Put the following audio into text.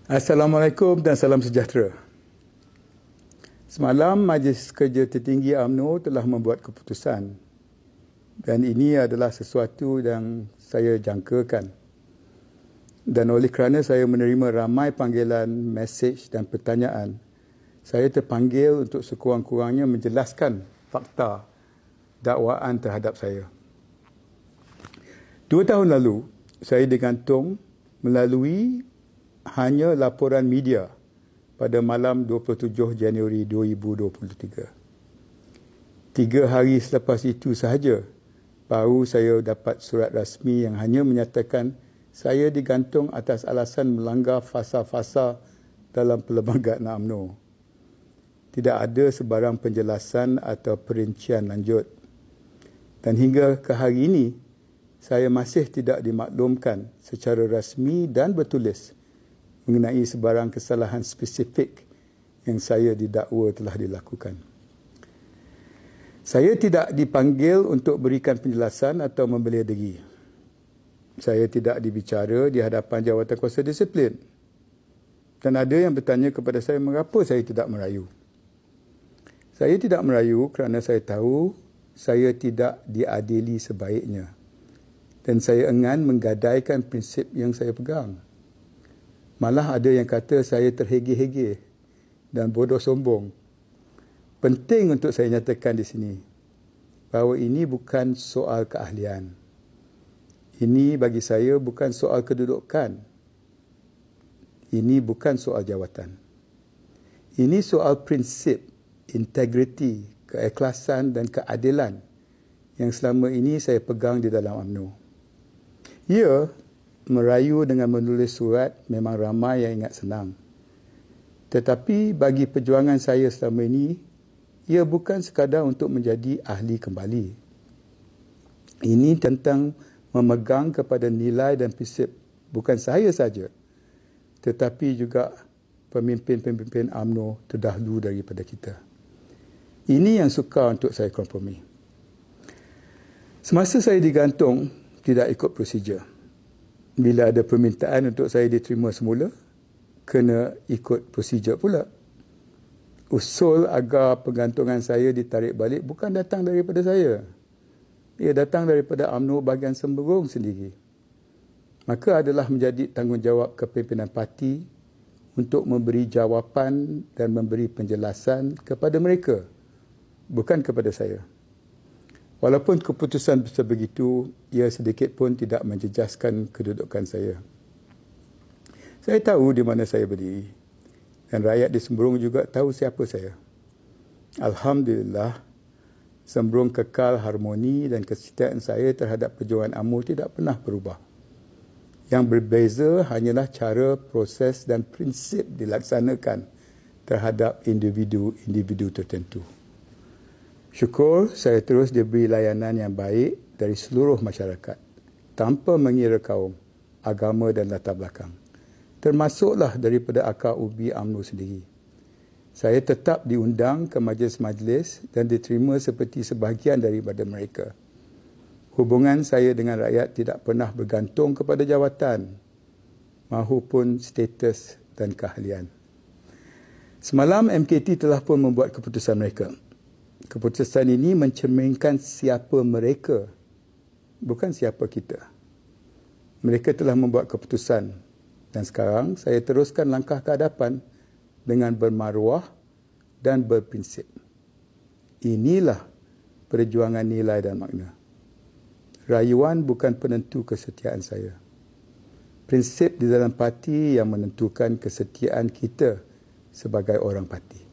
Assalamualaikum dan salam sejahtera. Semalam Majlis Kerja Tertinggi UMNO telah membuat keputusan dan ini adalah sesuatu yang saya jangkakan. Dan oleh kerana saya menerima ramai panggilan, mesej dan pertanyaan, saya terpanggil untuk sekurang-kurangnya menjelaskan fakta dakwaan terhadap saya. 2 tahun lalu, saya digantung melalui hanya laporan media pada malam 27 Januari 2023. 3 hari selepas itu sahaja, baru saya dapat surat rasmi yang hanya menyatakan saya digantung atas alasan melanggar fasa-fasa dalam Perlembagaan UMNO. Tidak ada sebarang penjelasan atau perincian lanjut. Dan hingga ke hari ini, saya masih tidak dimaklumkan secara rasmi dan bertulis mengenai sebarang kesalahan spesifik yang saya didakwa telah dilakukan. Saya tidak dipanggil untuk berikan penjelasan atau membela diri. Saya tidak dibicara di hadapan Jawatankuasa Disiplin. Dan ada yang bertanya kepada saya mengapa saya tidak merayu. Saya tidak merayu kerana saya tahu saya tidak diadili sebaiknya. Dan saya enggan menggadaikan prinsip yang saya pegang. Malah ada yang kata saya terhege-hege dan bodoh sombong. Penting untuk saya nyatakan di sini bahawa ini bukan soal keahlian. Ini bagi saya bukan soal kedudukan. Ini bukan soal jawatan. Ini soal prinsip, integriti, keikhlasan dan keadilan yang selama ini saya pegang di dalam UMNO. Ya, merayu dengan menulis surat memang ramai yang ingat senang. Tetapi bagi perjuangan saya selama ini, ia bukan sekadar untuk menjadi ahli kembali. Ini tentang memegang kepada nilai dan prinsip bukan saya saja, tetapi juga pemimpin-pemimpin UMNO terdahulu daripada kita. Ini yang sukar untuk saya kompromi. Semasa saya digantung, tidak ikut prosedur. Bila ada permintaan untuk saya diterima semula, kena ikut prosedur pula. Usul agar penggantungan saya ditarik balik bukan datang daripada saya. Ia datang daripada UMNO bahagian Semberong sendiri. Maka adalah menjadi tanggungjawab kepimpinan parti untuk memberi jawapan dan memberi penjelasan kepada mereka, bukan kepada saya. Walaupun keputusan sebegitu, ia sedikit pun tidak menjejaskan kedudukan saya. Saya tahu di mana saya berdiri. Dan rakyat di Semberong juga tahu siapa saya. Alhamdulillah, Semberong kekal harmoni dan kesetiaan saya terhadap perjuangan UMNO tidak pernah berubah. Yang berbeza hanyalah cara, proses dan prinsip dilaksanakan terhadap individu-individu tertentu. Syukur saya terus diberi layanan yang baik dari seluruh masyarakat tanpa mengira kaum, agama dan latar belakang. Termasuklah daripada akar ubi UMNO sendiri. Saya tetap diundang ke majlis-majlis dan diterima seperti sebahagian daripada mereka. Hubungan saya dengan rakyat tidak pernah bergantung kepada jawatan mahupun status dan keahlian. Semalam MKT telah pun membuat keputusan mereka. Keputusan ini mencerminkan siapa mereka, bukan siapa kita. Mereka telah membuat keputusan dan sekarang saya teruskan langkah ke hadapan dengan bermaruah dan berprinsip. Inilah perjuangan nilai dan makna. Rayuan bukan penentu kesetiaan saya. Prinsip di dalam parti yang menentukan kesetiaan kita sebagai orang parti.